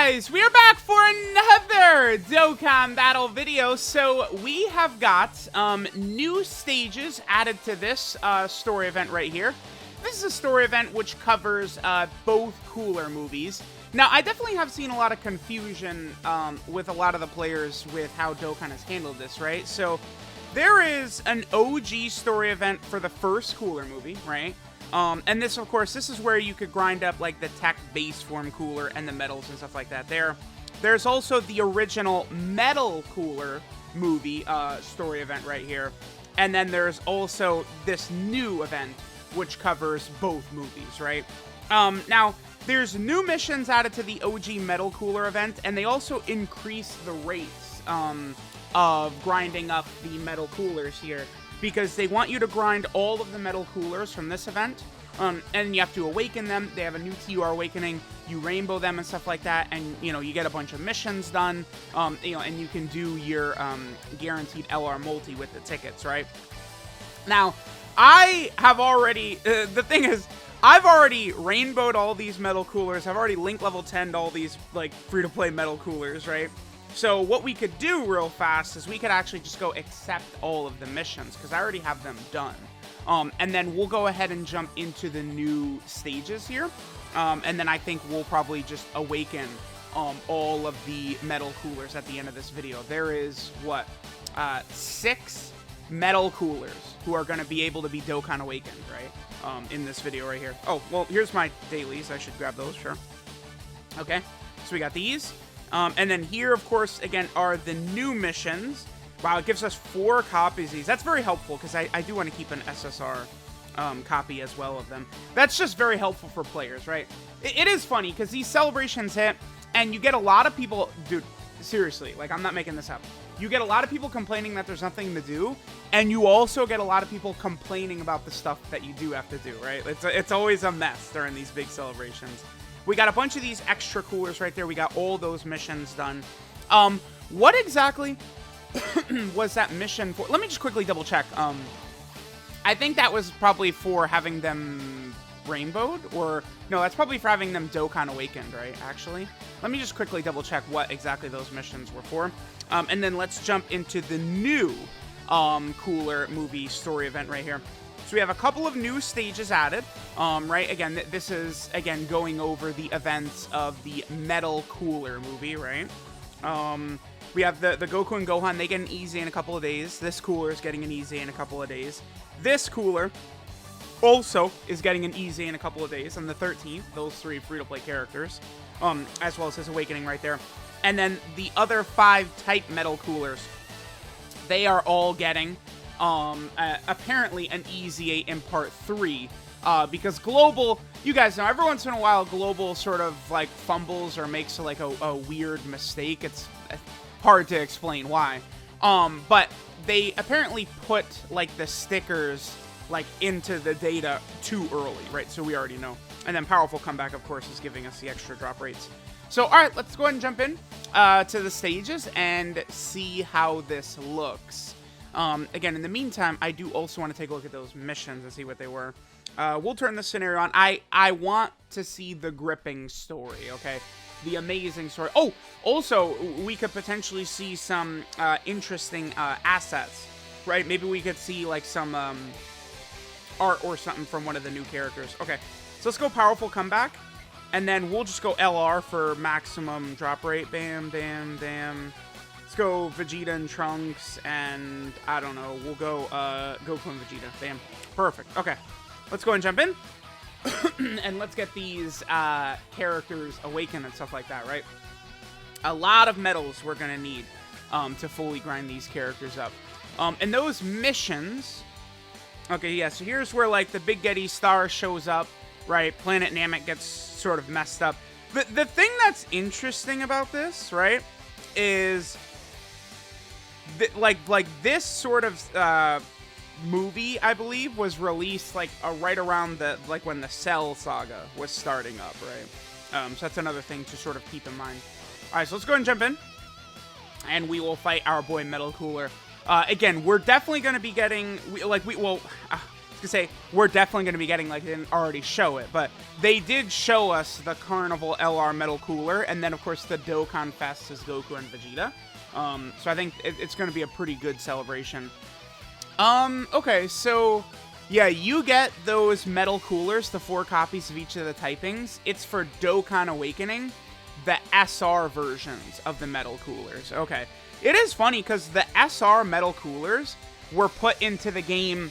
guys, we are back for another Dokkan battle video. So we have got new stages added to this story event right here. This is a story event which covers both cooler movies. Now, I definitely have seen a lot of confusion with a lot of the players with how Dokkan has handled this, right? So there is an OG story event for the first cooler movie, right? And this, of course, this is where you could grind up, like, the tech base form cooler and the metals and stuff like that. There's also the original metal cooler movie story event right here. And then there's also this new event, which covers both movies, right? Now, there's new missions added to the OG metal cooler event, and they also increase the rates of grinding up the metal coolers here, because they want you to grind all of the metal coolers from this event, and you have to awaken them. They have a new TUR awakening. You rainbow them and stuff like that, and, you know, you get a bunch of missions done, you know, and you can do your guaranteed LR multi with the tickets, right? Now, I have already, the thing is, I've already rainbowed all these metal coolers. I've already link level 10'd all these, like, free-to-play metal coolers, right? So what we could do real fast is we could actually just go accept all of the missions, because I already have them done. And then we'll go ahead and jump into the new stages here. And then I think we'll probably just awaken all of the metal coolers at the end of this video. There is, what, 6 metal coolers who are going to be able to be Dokkan awakened, right? In this video right here. Oh, well, here's my dailies. I should grab those, sure. Okay, so we got these. And then here, of course, again, are the new missions. Wow, it gives us 4 copies of these. That's very helpful, because I do want to keep an SSR copy as well of them. That's just very helpful for players, right? It is funny, because these celebrations hit, and you get a lot of people... Dude, seriously, like, I'm not making this up. You get a lot of people complaining that there's nothing to do, and you also get a lot of people complaining about the stuff that you do have to do, right? It's always a mess during these big celebrations. We got a bunch of these extra coolers right there. We got all those missions done. What exactly was that mission for? Let me just quickly double check. I think that was probably for having them rainbowed, or no, that's probably for having them Dokkan awakened, right? Actually, let me just quickly double check what exactly those missions were for. And then let's jump into the new cooler movie story event right here. So we have a couple of new stages added, right? Again, this is, again, going over the events of the metal cooler movie, right? We have the Goku and Gohan. They get an easy in a couple of days. This cooler is getting an easy in a couple of days. This cooler also is getting an easy in a couple of days on the 13th. Those 3 free-to-play characters, as well as his awakening right there. And then the other 5 type metal coolers, they are all getting... apparently an easy 8 in part 3, because Global, you guys know, every once in a while, Global sort of, like, fumbles or makes, like, a weird mistake. It's hard to explain why. But they apparently put, like, the stickers, like, into the data too early, right? So we already know. And then Powerful Comeback, of course, is giving us the extra drop rates. So, alright, let's go ahead and jump in to the stages and see how this looks. Again, in the meantime, I do also want to take a look at those missions and see what they were. We'll turn the scenario on. I want to see the gripping story, okay? The amazing story. Oh, also, we could potentially see some interesting assets, right? Maybe we could see, like, some art or something from one of the new characters. Okay, so let's go Powerful Comeback, and then we'll just go LR for maximum drop rate. Bam, bam, bam. Let's go Vegeta and Trunks, and I don't know, we'll go Goku and Vegeta. Bam. Perfect. Okay. Let's go and jump in. And let's get these characters awakened and stuff like that, right? A lot of metals we're going to need to fully grind these characters up. And those missions... Okay, yeah, so here's where, like, the Big Getty Star shows up, right? Planet Namek gets sort of messed up. The thing that's interesting about this, right, is... Like this sort of movie, I believe, was released like right around the when the Cell saga was starting up, right? So that's another thing to sort of keep in mind. All right, so let's go ahead and jump in, and we will fight our boy Metal Cooler. Again, we're definitely going to be getting to say we're definitely going to be getting, like, they didn't already show it, but they did show us the Carnival LR Metal Cooler, and then of course the Dokkan Fest is Goku and Vegeta. So I think it's going to be a pretty good celebration. Okay, so yeah, you get those metal coolers, the 4 copies of each of the typings. It's for Dokkan Awakening, the SR versions of the metal coolers. Okay, it is funny because the SR metal coolers were put into the game.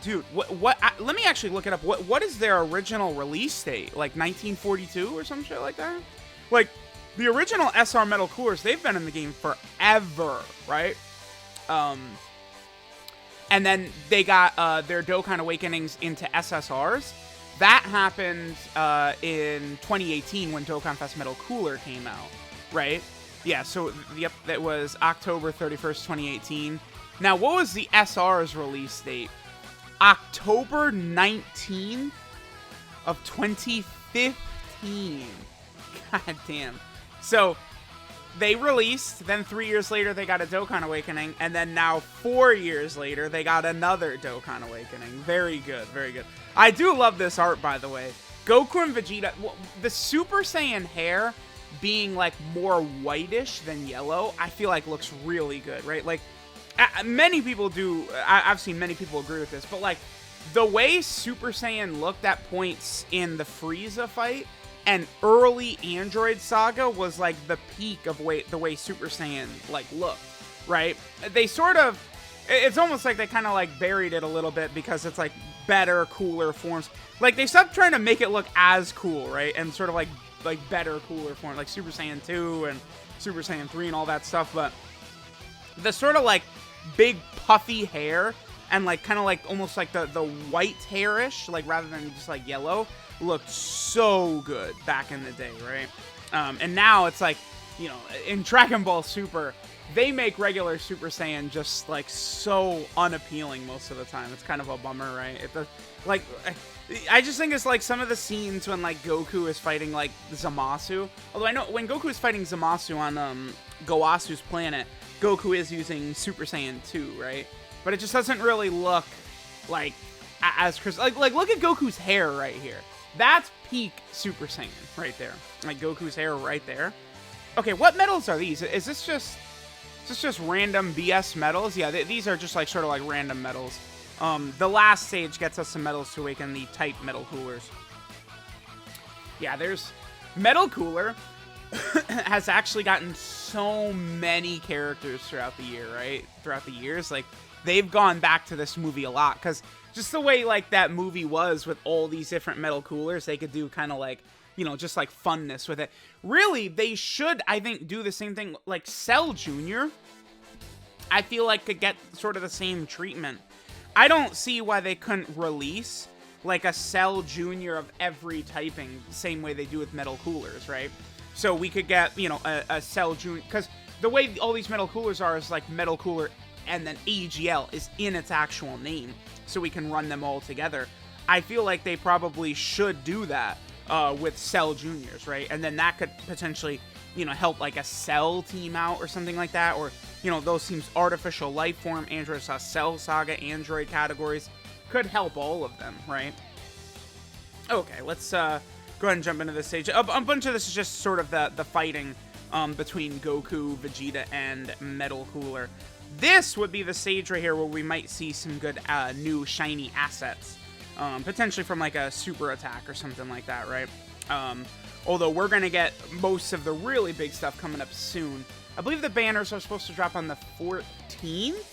Dude, let me actually look it up. What is their original release date? Like 1942 or some shit like that? Like, the original SR metal coolers, they've been in the game forever, right? And then they got their Dokkan Awakenings into SSRs. That happened in 2018 when Dokkan Fest Metal Cooler came out, right? Yeah, so, yep, that was October 31st, 2018. Now, what was the SR's release date? October 19th of 2015. God damn. So, they released, then 3 years later they got a Dokkan Awakening, and then now 4 years later they got another Dokkan Awakening. Very good, very good. I do love this art, by the way. Goku and Vegeta, the Super Saiyan hair being like more whitish than yellow, I feel like looks really good, right? Like, many people do, I've seen many people agree with this, but like, the way Super Saiyan looked at points in the Frieza fight and early Android Saga was like the peak of the way Super Saiyan like looked, right? They sort of, it's almost like they kind of like buried it a little bit because it's like better, cooler forms. Like, they stopped trying to make it look as cool, right? And sort of like better, cooler form, like Super Saiyan 2 and Super Saiyan 3 and all that stuff. But the sort of like big puffy hair and like kind of like almost like the white hairish, like rather than just like yellow, looked so good back in the day, right? And now it's like, you know, in Dragon Ball Super, they make regular Super Saiyan just like so unappealing most of the time. It's kind of a bummer, right? Like, I just think it's like some of the scenes when like Goku is fighting like Zamasu. Although I know when Goku is fighting Zamasu on Goasu's planet, Goku is using Super Saiyan 2, right? But it just doesn't really look like as like look at Goku's hair right here. That's peak Super Saiyan right there. Like Goku's hair right there. Okay, what metals are these? Is this just random BS metals? Yeah, these are just like sort of like random metals. The last stage gets us some metals to awaken the type metal coolers. Yeah, there's Metal Cooler has actually gotten so many characters throughout the year, right? Throughout the years, like they've gone back to this movie a lot because just the way like that movie was with all these different metal coolers, they could do kind of like, you know, just like funness with it. Really, they should, I think, do the same thing. Like Cell Jr., I feel like could get sort of the same treatment. I don't see why they couldn't release like a Cell Jr. of every typing, same way they do with metal coolers, right? So we could get, you know, a Cell Jr., because the way all these metal coolers are is like metal cooler and then AGL is in its actual name, so we can run them all together. I feel like they probably should do that with Cell Juniors, right? And then that could potentially, you know, help like a Cell team out or something like that, or, you know, those teams, Artificial Life Form, Android Cell Saga, Android categories, could help all of them, right? Okay, let's go ahead and jump into this stage. A bunch of this is just sort of the fighting between Goku, Vegeta, and Metal Cooler. This would be the stage right here where we might see some good new shiny assets. Potentially from like a super attack or something like that, right? Although we're going to get most of the really big stuff coming up soon. I believe the banners are supposed to drop on the 14th.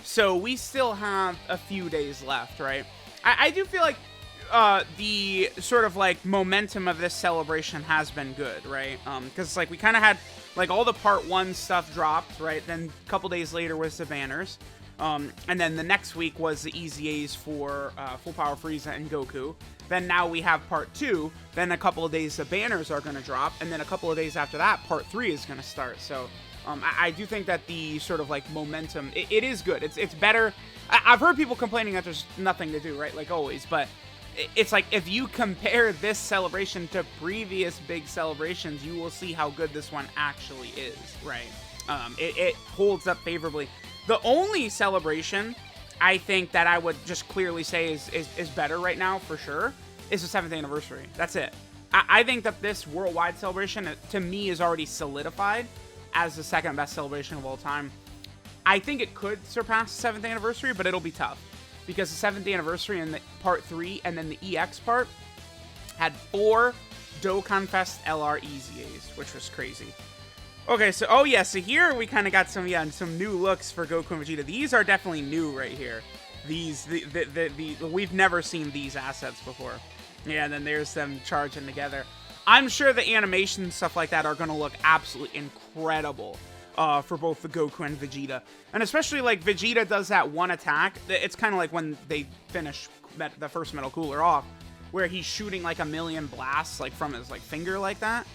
So we still have a few days left, right? I do feel like the sort of like momentum of this celebration has been good, right? Because like we kind of had like all the part 1 stuff dropped, right? Then a couple days later was the banners. And then the next week was the EZAs for Full Power Frieza and Goku. Then now we have part 2. Then a couple of days the banners are going to drop. And then a couple of days after that, part 3 is going to start. So I do think that the sort of like momentum, it is good. It's better. I've heard people complaining that there's nothing to do, right? Like always. But it's like if you compare this celebration to previous big celebrations, you will see how good this one actually is, right? It holds up favorably. The only celebration I think that I would just clearly say is better right now, for sure, is the 7th anniversary. That's it. I think that this worldwide celebration, to me, is already solidified as the 2nd best celebration of all time. I think it could surpass the 7th anniversary, but it'll be tough. Because the 7th anniversary and the part 3 and then the EX part had 4 Dokkan Fest LR EZAs, which was crazy. Okay, so, oh yeah, so here we kind of got some new looks for Goku and Vegeta. These are definitely new right here. We've never seen these assets before. Yeah, and then there's them charging together. I'm sure the animation and stuff like that are going to look absolutely incredible for both the Goku and Vegeta. And especially, like, Vegeta does that one attack. It's kind of like when they finish the first Metal Cooler off, where he's shooting, like, a million blasts, like, from his, like, finger like that.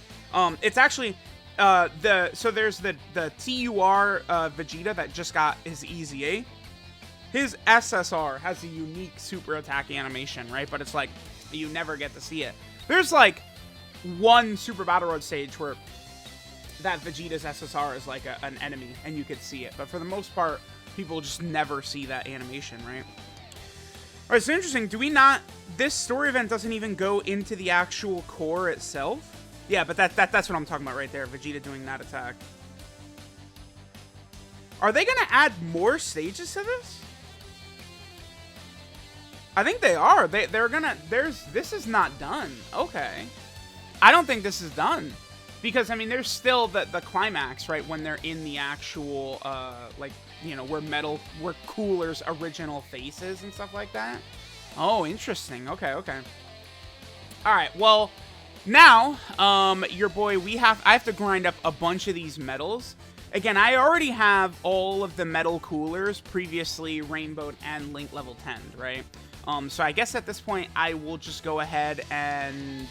It's actually... so there's the TUR Vegeta that just got his EZA. His SSR has a unique super attack animation, right? But it's like, you never get to see it. There's like one Super Battle Road stage where that Vegeta's SSR is like an enemy and you could see it. But for the most part, people just never see that animation, right? Alright, so interesting. Do we not... This story event doesn't even go into the actual core itself? Yeah, but that's what I'm talking about right there. Vegeta doing that attack. Are they going to add more stages to this? I think they are. They're going to... This is not done. Okay. I don't think this is done. Because, I mean, there's still the climax, right? When they're in the actual, like, you know, where Cooler's original face is and stuff like that. Oh, interesting. Okay, okay. Alright, well... Now, your boy, I have to grind up a bunch of these medals. Again, I already have all of the metal coolers previously rainbowed and link level 10, right? So I guess at this point, I will just go ahead and,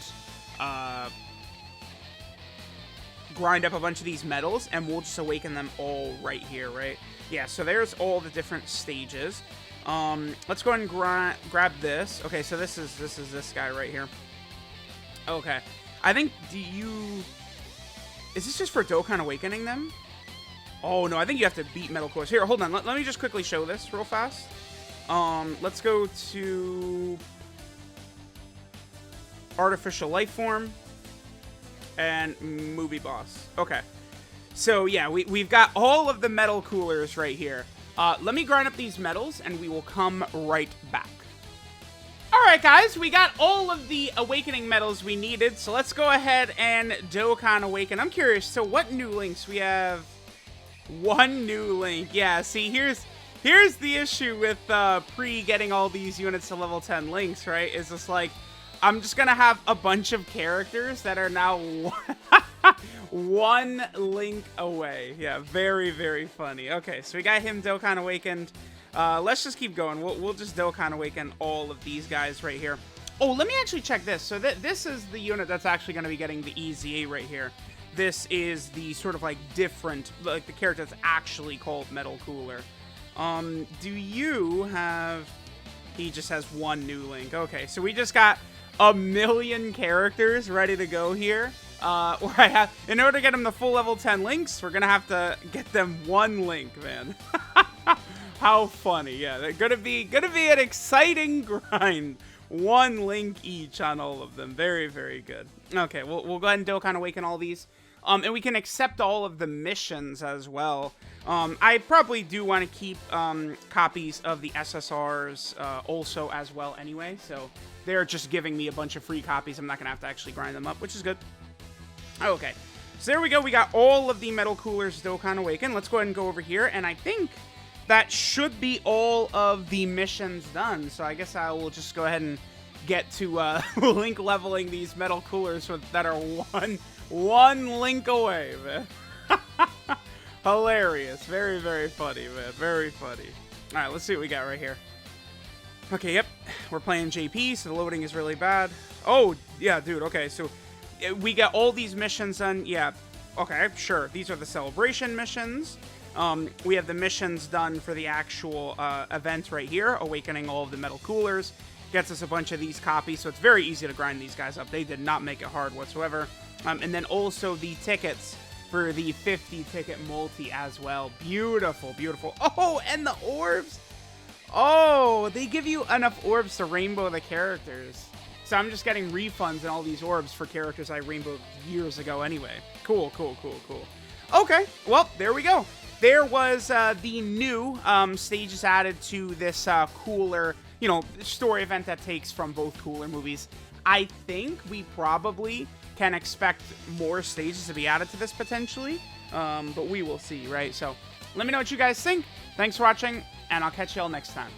grind up a bunch of these medals, and we'll just awaken them all right here, right? Yeah, so there's all the different stages. Let's go ahead and grab this. Okay, so this is this guy right here. Okay. I think, is this just for Dokkan awakening them? Oh, no, I think you have to beat Metal Course. Here, hold on. Let me just quickly show this real fast. Let's go to Artificial Life Form and Movie Boss. Okay. So, yeah, we've got all of the metal coolers right here. Let me grind up these medals, and we will come right back. Alright guys, we got all of the awakening medals we needed, so let's go ahead and Dokkan awaken. I'm curious, so what new links? We have one new link. Yeah, see, here's the issue with pre-getting all these units to level 10 links, right? Is just like, I'm just gonna have a bunch of characters that are now one link away. Yeah, very, very funny. Okay, so we got him Dokkan awakened. Let's just keep going. We'll just Dokkan awaken all of these guys right here. Oh, let me actually check this. So this is the unit that's actually going to be getting the EZA right here. This is the sort of like different, like the character that's actually called Metal Cooler. Do you have... He just has one new link. Okay, so we just got a million characters ready to go here. Where I have, in order to get them the full level 10 links, we're going to have to get them one link, man. How funny. Yeah, they're gonna be an exciting grind. One link each on all of them. Very, very good. Okay, we'll go ahead and Dokkan awaken all these. And we can accept all of the missions as well. I probably do want to keep copies of the SSRs also as well anyway. So they're just giving me a bunch of free copies. I'm not going to have to actually grind them up, which is good. Okay, so there we go. We got all of the Metal Coolers Dokkan awaken. Let's go ahead and go over here. And I think... that should be all of the missions done. So I guess I will just go ahead and get to link leveling these metal coolers that are one link away, man. Hilarious. Very, very funny, man. Very funny. All right, let's see what we got right here. Okay, yep. We're playing JP, so the loading is really bad. Oh, yeah, dude. Okay, so we got all these missions done. Yeah. Okay, sure. These are the celebration missions. We have the missions done for the actual event right here, awakening all of the metal coolers. Gets us a bunch of these copies, so it's very easy to grind these guys up. They did not make it hard whatsoever. And then also the tickets for the 50 ticket multi as well. Beautiful, beautiful. Oh, and the orbs. Oh, they give you enough orbs to rainbow the characters. So I'm just getting refunds and all these orbs for characters I rainbowed years ago anyway. Cool, cool, cool, cool. Okay, well, there we go. There was the new stages added to this cooler, you know, story event that takes from both cooler movies. I think we probably can expect more stages to be added to this potentially, but we will see, right? So let me know what you guys think. Thanks for watching, and I'll catch you all next time.